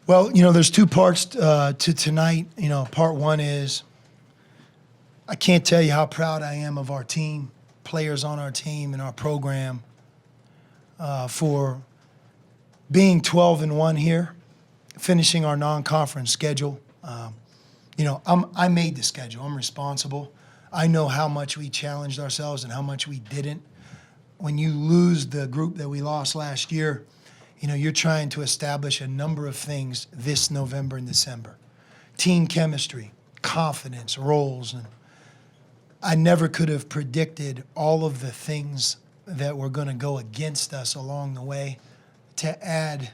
Well, there's two parts to tonight. Part one is I can't tell you how proud I am of our team, players on our team and our program for being 12-1 here, finishing our non-conference schedule. I made the schedule. I'm responsible. I know how much we challenged ourselves and how much we didn't. When you lose the group that we lost last year, you're trying to establish a number of things this November and December. Team chemistry, confidence, roles. And I never could have predicted all of the things that were going to go against us along the way to add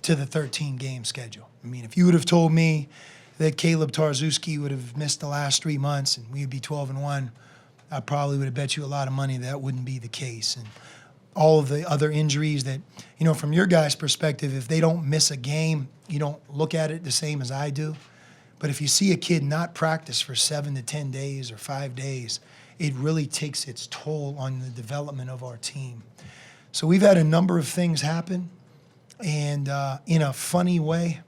to the 13-game schedule. If you would have told me that Caleb Tarzuski would have missed the last 3 months and we would be 12-1, I probably would have bet you a lot of money that wouldn't be the case. And all of the other injuries that, from your guys' perspective, if they don't miss a game, you don't look at it the same as I do. But if you see a kid not practice for 7 to 10 days or 5 days, it really takes its toll on the development of our team. So we've had a number of things happen, and in a funny way,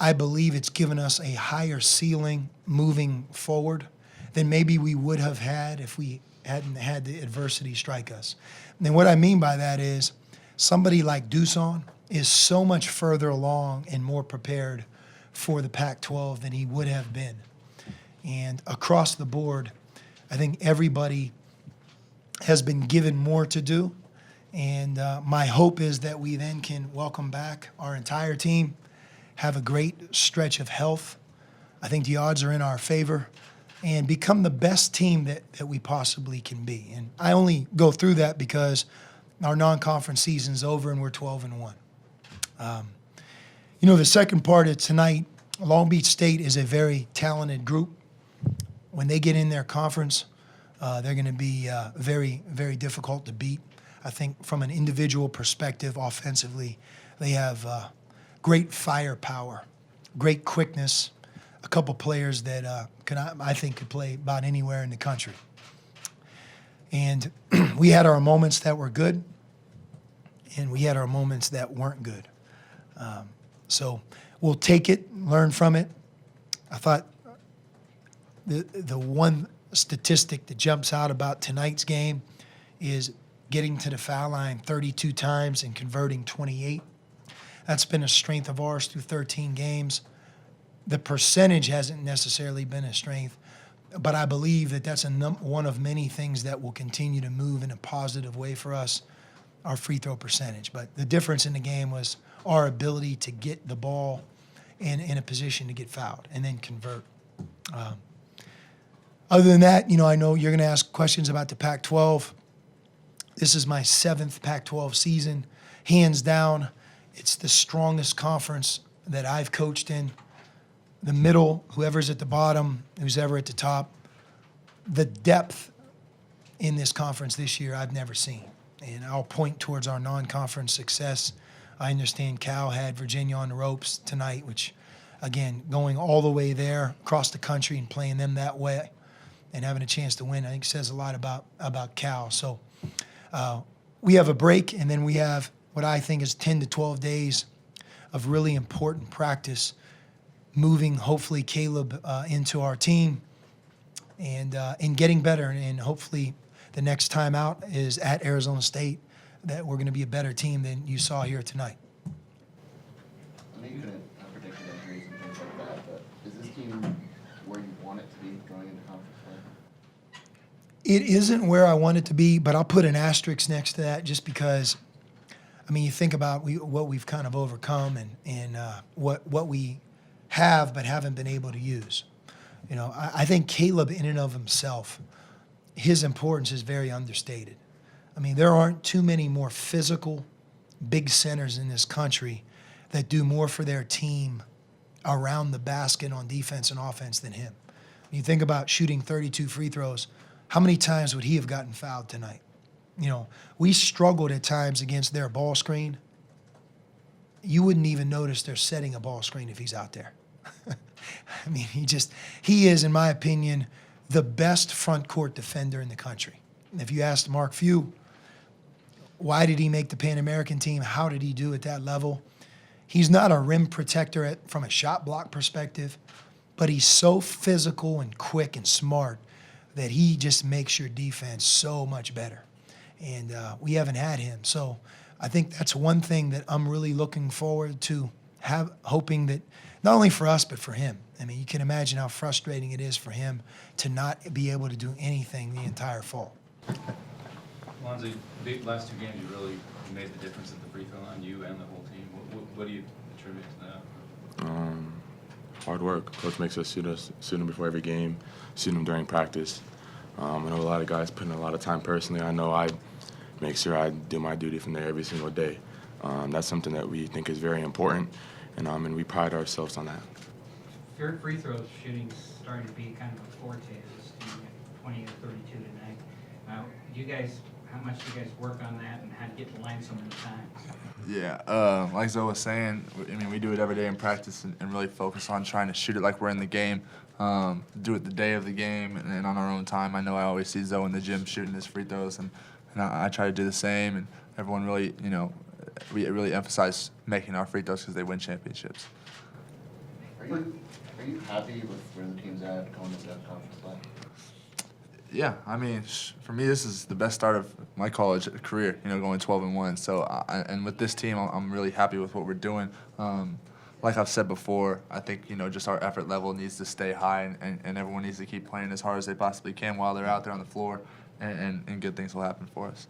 I believe it's given us a higher ceiling moving forward than maybe we would have had if we hadn't had the adversity strike us. And what I mean by that is somebody like Duson is so much further along and more prepared for the Pac-12 than he would have been. And across the board, I think everybody has been given more to do. And my hope is that we then can welcome back our entire team, have a great stretch of health. I think the odds are in our favor, and become the best team that we possibly can be. And I only go through that because our non-conference season's over and we're 12-1. The second part of tonight, Long Beach State is a very talented group. When they get in their conference, they're going to be very, very difficult to beat. I think from an individual perspective, offensively, they have great firepower, great quickness, a couple players that I think could play about anywhere in the country. And we had our moments that were good, and we had our moments that weren't good. So we'll take it, learn from it. I thought the one statistic that jumps out about tonight's game is getting to the foul line 32 times and converting 28. That's been a strength of ours through 13 games. The percentage hasn't necessarily been a strength, but I believe that that's one of many things that will continue to move in a positive way for us, our free throw percentage. But the difference in the game was our ability to get the ball in a position to get fouled and then convert. Other than that, I know you're going to ask questions about the Pac-12. This is my 7th Pac-12 season. Hands down, it's the strongest conference that I've coached in. The middle, whoever's at the bottom, who's ever at the top, the depth in this conference this year I've never seen. And I'll point towards our non-conference success. I understand Cal had Virginia on the ropes tonight, which, again, going all the way there across the country and playing them that way and having a chance to win, I think says a lot about Cal. So we have a break, and then we have what I think is 10 to 12 days of really important practice, moving hopefully Caleb into our team and getting better. And hopefully the next time out is at Arizona State, that we're going to be a better team than you saw here tonight. I know you couldn't predict injuries and things like that, but is this team where you want it to be going into conference play? It isn't where I want it to be, but I'll put an asterisk next to that just because, you think about what we've kind of overcome and what we have but haven't been able to use. I think Caleb in and of himself, his importance is very understated. There aren't too many more physical, big centers in this country that do more for their team around the basket on defense and offense than him. When you think about shooting 32 free throws, how many times would he have gotten fouled tonight? We struggled at times against their ball screen. You wouldn't even notice they're setting a ball screen if he's out there. He is, in my opinion, the best front court defender in the country. If you asked Mark Few, Why did he make the Pan American team? How did he do at that level? He's not a rim protector from a shot block perspective, but he's so physical and quick and smart that he just makes your defense so much better. And we haven't had him. So I think that's one thing that I'm really looking forward to hoping that not only for us, but for him. I mean, you can imagine how frustrating it is for him to not be able to do anything the entire fall. Lonzo, the last 2 games you really made the difference at the free throw line, you and the whole team. What do you attribute to that? Hard work. Coach makes us shoot them before every game, shoot them during practice. I know a lot of guys put in a lot of time personally. I know I make sure I do my duty from there every single day. That's something that we think is very important, and we pride ourselves on that. Your free throw shooting's starting to be kind of a forte of this team, at 20 or 32 tonight. How much do you guys work on that, and how do you get the line so many times? Yeah, like Zoe was saying, I mean, we do it every day in practice and really focus on trying to shoot it like we're in the game, do it the day of the game and on our own time. I know I always see Zoe in the gym shooting his free throws, and I try to do the same, and everyone really, we really emphasize making our free throws because they win championships. Are you happy with where the team's at going into that conference play? Yeah, I mean, for me, this is the best start of my college career, going 12-1. So, and with this team, I'm really happy with what we're doing. Like I've said before, I think, just our effort level needs to stay high, and everyone needs to keep playing as hard as they possibly can while they're out there on the floor, and good things will happen for us.